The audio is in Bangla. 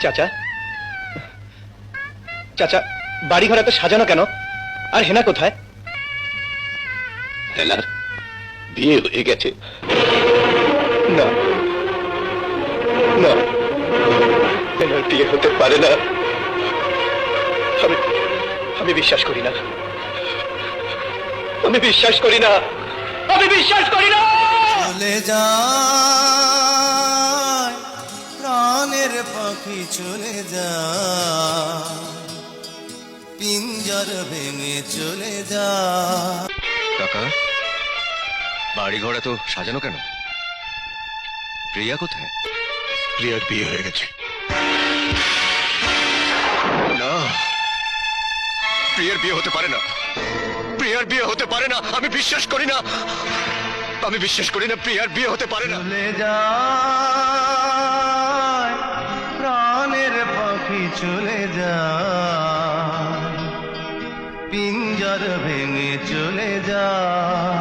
চাচা, চাচা, বাড়ি ঘর এত সাজানো কেন? আর হেনা কোথায়? হেনার বিয়ে হয়ে গেছে। না না, হেনার বিয়ে হতে পারে না। আমি বিশ্বাস করি না, আমি বিশ্বাস করি না, আমি বিশ্বাস করি না। চলে যায় প্রাণের পাখি, চলে যায় পিঞ্জর ভেঙে চলে যায়। কাকা, বাড়ি ঘর এত সাজানো কেন? প্রিয়া কোথায়? প্রিয়ার বিয়ে হয়ে গেছে। না, প্রিয়ার বিয়ে হতে পারে না, প্রিয়ার বিয়ে হতে পারে না। আমি বিশ্বাস করি না, আমি বিশ্বাস করি না, প্রিয়ার বিয়ে হতে পারে না। চলে যায় প্রাণের পাখি, চলে যায় পিঞ্জর ভেঙে চলে যায়।